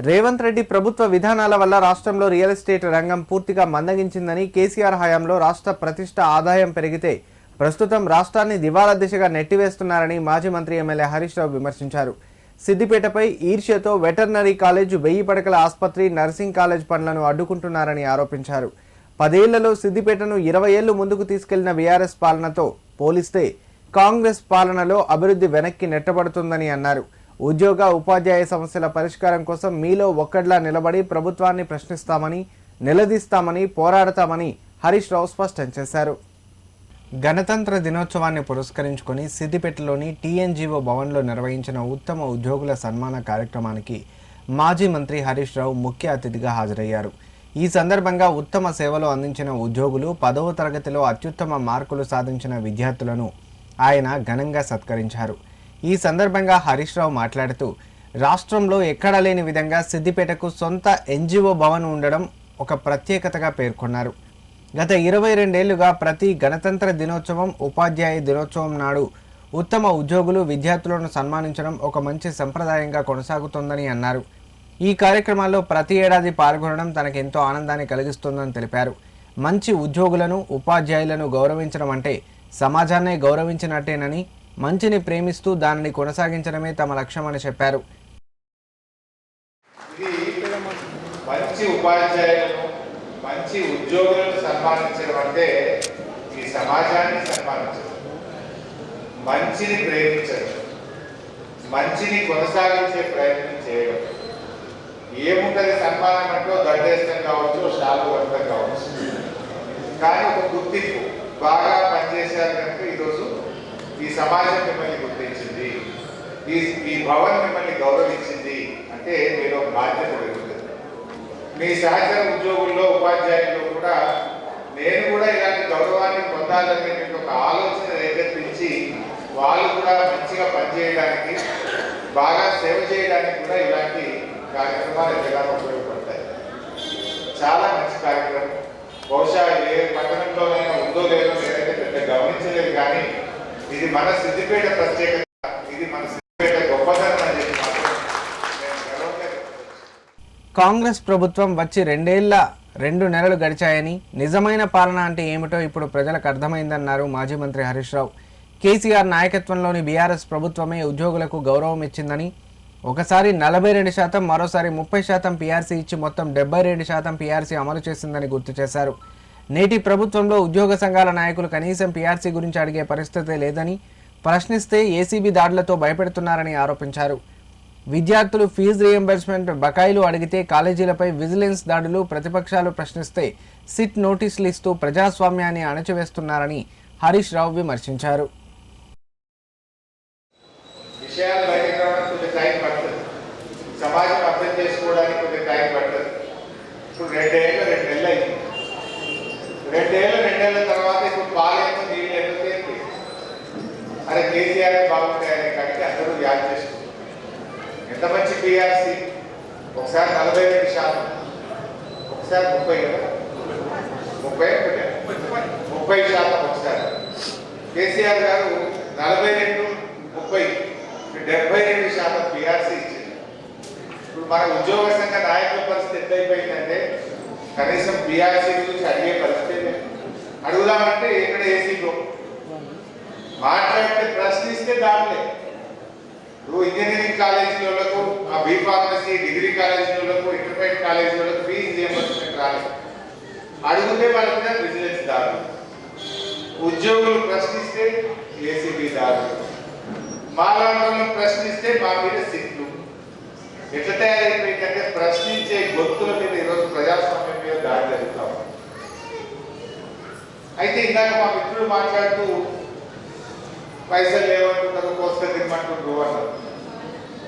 రేవంత్ రెడ్డి ప్రభుత్వ విధానాల వల్ల రాష్ట్రంలో రియల్ ఎస్టేట్ రంగం పూర్తిగా మందగించిందని, కేసీఆర్ హయాంలో రాష్ట్ర ప్రతిష్ట ఆదాయం పెరిగితే ప్రస్తుతం రాష్ట్రాన్ని దివాలా దిశగా నెట్టివేస్తున్నారని మాజీ మంత్రి ఎమ్మెల్యే హరీష్ రావు విమర్శించారు. సిద్దిపేటపై ఈర్ష్యతో వెటర్నరీ కాలేజ్, 1000 పడకల ఆసుపత్రి, నర్సింగ్ కాలేజ్ పనులను అడ్డుకుంటున్నారని ఆరోపించారు. 10 ఏళ్లలో సిద్దిపేటను 20 ఏళ్లు ముందుకు తీసుకెళ్లిన బీఆర్ఎస్ పాలనతో పోలిస్తే కాంగ్రెస్ పాలనలో అభివృద్ధి వెనక్కి నెట్టబడుతుందని అన్నారు. ఉద్యోగ ఉపాధ్యాయ సమస్యల పరిష్కారం కోసం మీలో ఒక్కడ్లా నిలబడి ప్రభుత్వాన్ని ప్రశ్నిస్తామని, నిలదీస్తామని, పోరాడతామని హరీష్ రావు స్పష్టం చేశారు. గణతంత్ర దినోత్సవాన్ని పురస్కరించుకొని సిద్దిపేటలోని టీఎన్జీఓ భవన్లో నిర్వహించిన ఉత్తమ ఉద్యోగుల సన్మాన కార్యక్రమానికి మాజీ మంత్రి హరీష్ రావు ముఖ్య అతిథిగా హాజరయ్యారు. ఈ సందర్భంగా ఉత్తమ సేవలు అందించిన ఉద్యోగులు, 10వ తరగతిలో అత్యుత్తమ మార్కులు సాధించిన విద్యార్థులను ఆయన ఘనంగా సత్కరించారు. ఈ సందర్భంగా హరీష్ రావు మాట్లాడుతూ, రాష్ట్రంలో ఎక్కడా లేని విధంగా సిద్దిపేటకు సొంత ఎన్జిఓ భవన్ ఉండడం ఒక ప్రత్యేకతగా పేర్కొన్నారు. గత 22 ఏళ్లుగా ప్రతి గణతంత్ర దినోత్సవం, ఉపాధ్యాయ దినోత్సవం నాడు ఉత్తమ ఉద్యోగులు, విద్యార్థులను సన్మానించడం ఒక మంచి సంప్రదాయంగా కొనసాగుతోందని అన్నారు. ఈ కార్యక్రమాల్లో ప్రతి ఏడాది పాల్గొనడం తనకెంతో ఆనందాన్ని కలిగిస్తుందని తెలిపారు. మంచి ఉద్యోగులను, ఉపాధ్యాయులను గౌరవించడం అంటే సమాజాన్నే గౌరవించినట్టేనని, మంచిని ప్రేమిస్తూ దానిని కొనసాగించడమే తమ లక్ష్యమని చెప్పారు. మంచి ఉపాధ్యాయులను, మంచి ఉద్యోగులను సన్మానించడం అంటే ఈ సమాజాన్ని సన్మానించడం, మంచిని ప్రేమించడం, మంచిని కొనసాగించే ప్రయత్నం చేయడం. ఏముంటుంది సన్మానం అంటే గడ్డేస్తం కావచ్చు, షాలు వర్తం కావచ్చు, కానీ ఒక గుర్తింపు, బాగా పనిచేశారు కనుక ఈరోజు ఈ సమాజం మిమ్మల్ని గుర్తించింది, ఈ భవన్ మిమ్మల్ని గౌరవించింది అంటే మీరు బాధ్యత పెరుగుతుంది. మీ సహచర ఉద్యోగుల్లో, ఉపాధ్యాయుల్లో కూడా నేను కూడా ఇలాంటి గౌరవాన్ని పొందాలనేటువంటి ఒక ఆలోచన రేకెత్తించి వాళ్ళు కూడా మంచిగా పనిచేయడానికి, బాగా సేవ చేయడానికి కూడా ఇలాంటి కార్యక్రమాలు ఎంతగానో ఉపయోగపడతాయి. చాలా మంచి కార్యక్రమం. బహుశా ఏ పట్టణంలోనైనా ఉందో లేదో నేనైతే పెద్ద గమనించలేదు, కానీ ఇది మన సిద్దిపేట ప్రత్యేకత, ఇది మన సిద్దిపేట గొప్పతనం అని చెప్పి కాంగ్రెస్ ప్రభుత్వం వచ్చి 2 నెలలు గడిచాయని, నిజమైన పాలన అంటే ఏమిటో ఇప్పుడు ప్రజలకు అర్థమైందన్నారు మాజీ మంత్రి హరీష్ రావు. కేసీఆర్ నాయకత్వంలోని బీఆర్ఎస్ ప్రభుత్వమే ఉద్యోగులకు గౌరవం ఇచ్చిందని, ఒకసారి 42%, మరోసారి 30% పీఆర్సీ ఇచ్చి మొత్తం 72% పీఆర్సీ అమలు చేసిందని గుర్తు చేశారు. నేటి ప్రభుత్వంలో ఉద్యోగ సంఘాల నాయకులు కనీసం పీఆర్సీ గురించి అడిగే పరిస్థితే లేదని, ప్రశ్నిస్తే ఏసీబీ దాడులతో భయపెడుతున్నారని ఆరోపించారు. విద్యార్థులు ఫీజు రీయింబర్స్మెంట్ బకాయిలు అడిగితే కాలేజీలపై విజిలెన్స్ దాడులు, ప్రతిపక్షాలు ప్రశ్నిస్తే సిట్ నోటీసులు ఇస్తూ ప్రజాస్వామ్యాన్ని అణచివేస్తున్నారని హరీష్ రావు విమర్శించారు. సమాజం అర్థం చేసుకోవడానికి కొంచెం టైం పడుతుంది. ఇప్పుడు 2 నెలలు అయింది. 2 నెలల తర్వాత ఇప్పుడు పాలేమో నీళ్ళు ఎన్నుతేంటి, అరే కేసీఆర్ బాగుంటాయని కట్టి అందరూ యాడ్ చేస్తున్నారు. ఎంత మంచి పీఆర్సీ, ఒకసారి 42%, ఒకసారి 30% ఒకసారి. కేసీఆర్ గారు 42, 30, 72% పీఆర్సీ ఇచ్చింది. ఇప్పుడు మన ఉద్యోగ సంఘ నాయకుల పరిస్థితి ఎంత అయిపోయిందంటే కనీసం పీఆర్సీ గురించి అడిగే పరిస్థితి లేదు. అడుగుదామంటే ఇక్కడ ఏసీలో మాట్లాడితే ప్రశ్నిస్తే దానిలే. ఇప్పుడు ఇంజనీరింగ్ కాలేజీలకు, ఆ బీ ఫార్మసీ, డిగ్రీ కాలేజీలకు, ఇంటర్మీడియట్ కాలేజీలకు ఫీజు రీయింబర్స్మెంట్ రాలేదు. అడిగితే వాళ్ళ మీద విజిలెన్స్ దాడులు, ఉద్యోగులు ప్రశ్నిస్తే ఏసీబీ దాడులు, మాలాంటి ప్రశ్నిస్తే మా మీద సిట్లు. ఎట్లా తయారైపోయిందంటే ప్రశ్నించే గొంతుల మీద ఈరోజు ప్రజాస్వామ్యం మీద దాడి జరుగుతాం. అయితే ఇందాక మా మిత్రులు మాట్లాడుతూ పైసలు లేవంటున్నారు, కోసుక తినమంటున్నారు అన్నారు.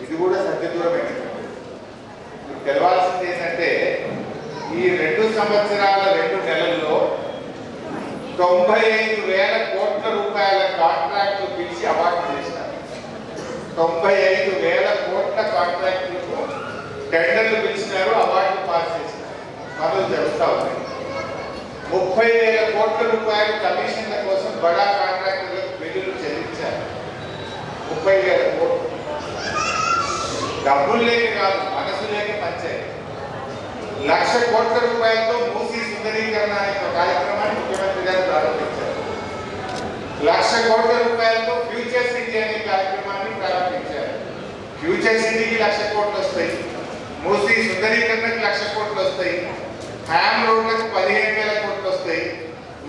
ఇది కూడా సత్యదూరమైనది. మీకు తెలవాల్సింది ఏంటంటే ఈ 2 సంవత్సరాల 2 నెలల్లో 95,000 కోట్ల రూపాయల కాంట్రాక్టులు పిలిచి అవార్డు చేశారు. 95,000 కోట్ల కాంట్రాక్టులకు టెండర్లు పిలిచినారు, అవార్డులు పాస్ చేసినారు, పనులు జరుగుతూ ఉన్నాయి. 30,000 కోట్ల రూపాయలు కమిషన్ల కోసం బడా కాంట్రాక్టర్లకు బిల్లులు చెల్లించారు. 30,000 కోట్లు. డబ్బులు లేక కాదు, మనసు లేక పంచాయి. 1,00,000 కోట్ల రూపాయలతో మూసీ సుందరీకరణ అనే ఒక కార్యక్రమాన్ని ముఖ్యమంత్రి గారు ప్రారంభించారు. 1,00,000 కోట్ల రూపాయలతో ఫ్యూచర్ సిటీ అనే కార్యక్రమాన్ని ప్రారంభించారు. ఫ్యూచర్ సిటీకి 1,00,000 కోట్లు వస్తాయి, మూసీ సుందరీకరణకు 1,00,000 కోట్లు వస్తాయి, హ్యామ్ రోడ్లకు 15,000 కోట్లు వస్తాయి,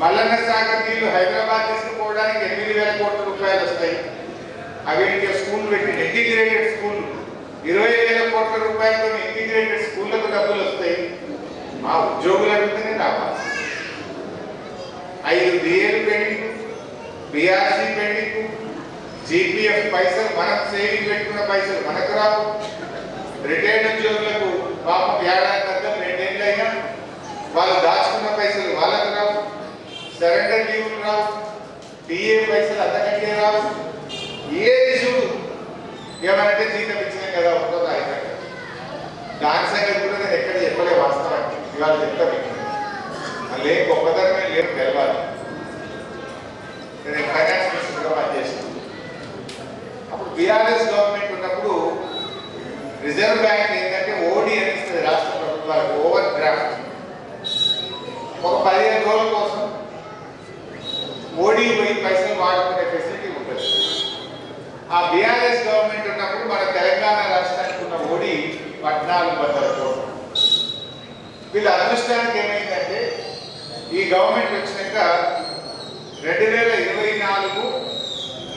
మల్లన్న సాగర్ నీళ్లు హైదరాబాద్ తీసుకుపోవడానికి 8,000 కోట్ల రూపాయలు వస్తాయి. అవిటికి స్కూల్ పెట్టి ఇంటిగ్రేటెడ్ స్కూల్ 20,000 కోట్ల రూపాయలతో ఇంటిగ్రేటెడ్ స్కూళ్లకు డబ్బులు వస్తాయి. మా ఉద్యోగులు అడుగుతూనే రావాలి. 5 డిఏలు పెండింగ్, బిఆర్సీ పెండింగ్, జీపీఎఫ్ పైసలు మనం సేవింగ్ పెట్టుకున్న పైసలు మనకు రావు. రిటైర్డ్ ఉద్యోగులకు పాపం ఏడాది క్రితం 2 ఏళ్ళు అయినా వాళ్ళు దాచుకున్న పైసలు వాళ్ళకు రావు. సరెండర్ లీవులు రావు, డిఏ పైసలు అంతకంటే రావు. ఏది చూడు ఏమంటే జీతం ఇచ్చినాం కదా ఉంటుందా అయిపోయింది. దాని సంగతి కూడా నేను ఎక్కడ చెప్పలే వాస్తవానికి, ఇవాళ చెప్తాను. మళ్ళీ గొప్పతనమే లేదు తెలవాలి. నేను ఫైనాన్స్ మినిస్టర్గా పనిచేసాను. అప్పుడు బీఆర్ఎస్ గవర్నమెంట్ ఉన్నప్పుడు రిజర్వ్ బ్యాంక్ ఏంటంటే ఓడి అని ఇస్తుంది రాష్ట్ర ప్రభుత్వాలకు, ఓవర్ డ్రాఫ్ట్. ఒక 15 రోజుల కోసం ఓడి పోయి పైసలు వాడుకునే ఫెసిలిటీ ఉంటుంది. ఆ బీఆర్ఎస్ గవర్నమెంట్ ఉన్నప్పుడు మన తెలంగాణ రాష్ట్రానికి ఉన్న ఓడి 1400 కోట్లు. వీళ్ళ అదృష్టానికి ఏమైందంటే ఈ గవర్నమెంట్ వచ్చినాక 2024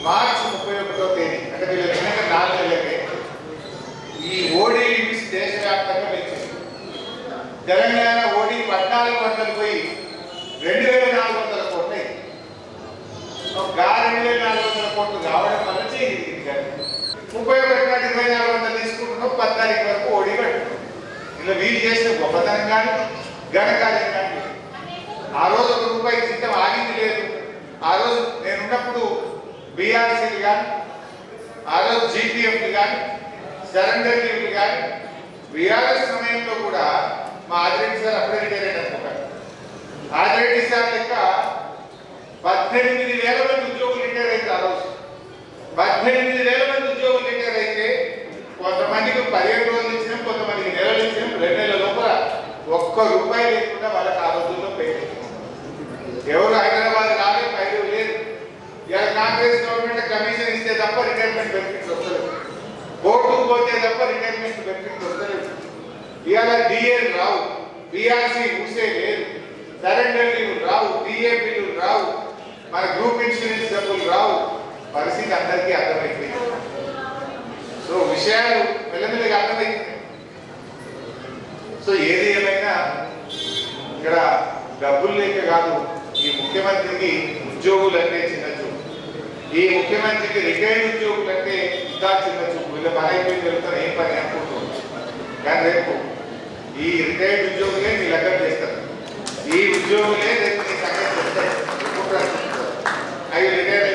మార్చి 31వ తేదీ అంటే వీళ్ళు వచ్చినాక 4 నెలలకే ఈ ఓడి లిమిట్స్ దేశవ్యాప్తంగా పెంచింది. తెలంగాణ ఓడి 1400 పోయి 2,400 కోట్లు అయింది. 2,400 కోట్లు కావడం వల్ల చేయింది. 31 నాటి 2,400 తీసుకుంటున్నాం, 10 తారీఖు వరకు ఓడి పెట్టుకున్నాం. ఇలా వీళ్ళు చేసిన గొప్పతనం కానీ ఘనకార్యం కానీ. ఆ రోజు ₹1 జీతం ఆగింది లేదు. ఆ రోజు నేనున్నప్పుడు బీఆర్సీలు కానీ, ఆ రోజు జీపీఎఫ్లు కానీ, సరెండర్ లీవ్లు కానీ బీఆర్ఎస్ సమయంలో కూడా మా ఆదిరెడ్డి సార్ అప్పుడే రిటైర్ అయిన అనుకుంటారు. ఆదిరెడ్డి సార్ లెక్క 18,000 మంది ఉద్యోగులు రిటైర్ అయితే ఆ రోజు 18,000 మంది ఉద్యోగులు రిటైర్ అయితే కొంతమందికి 15 రోజులు ఇచ్చినాం, కొంతమందికి నెలలు ఇచ్చినాం. 2 నెలల లోపల ₹1 లేకుండా వాళ్ళకి ఆ రోజుల్లో పెట్టి ఎవరు హైదరాబాద్ రాలే, పైరు లేదు. ఇలా కాంగ్రెస్ గవర్నమెంట్ కమిషన్ ఇస్తే తప్ప రిటైర్మెంట్ బెనిఫిట్స్ వస్తలేదు, కోర్టుకు పోతే తప్ప రిటైర్మెంట్ బెనిఫిట్స్ వస్తలేదు. ఇవాళ డిఏలు రావు, బిఆర్సీ ఊసే లేదు, సరెండర్ లీవ్ రావు, డిఏపీలు రావు, మన గ్రూప్ ఇన్సూరెన్స్ డబ్బులు రావు. పరిస్థితి అందరికీ అర్థమైపోయింది. సో విషయాలు మెల్లమెల్లగా అర్థమైంది. సో ఏది ఏమైనా ఇక్కడ డబ్బులు లేక కాదు, ఈ ముఖ్యమంత్రికి ఉద్యోగులంటే చిన్న చూపు, ఈ ముఖ్యమంత్రికి రిటైర్డ్ ఉద్యోగులంటే ఇంకా చిన్న చూపు. వీళ్ళ పని అయిపోయింది, వెళ్తారు ఏం పని అనుకుంటున్నారు. కానీ రేపు ఈ రిటైర్డ్ ఉద్యోగులే మీ లెక్క చేస్తారు, ఈ ఉద్యోగులే రేపు మీ సంగతి చెప్తారు. అవి రిటైర్డ్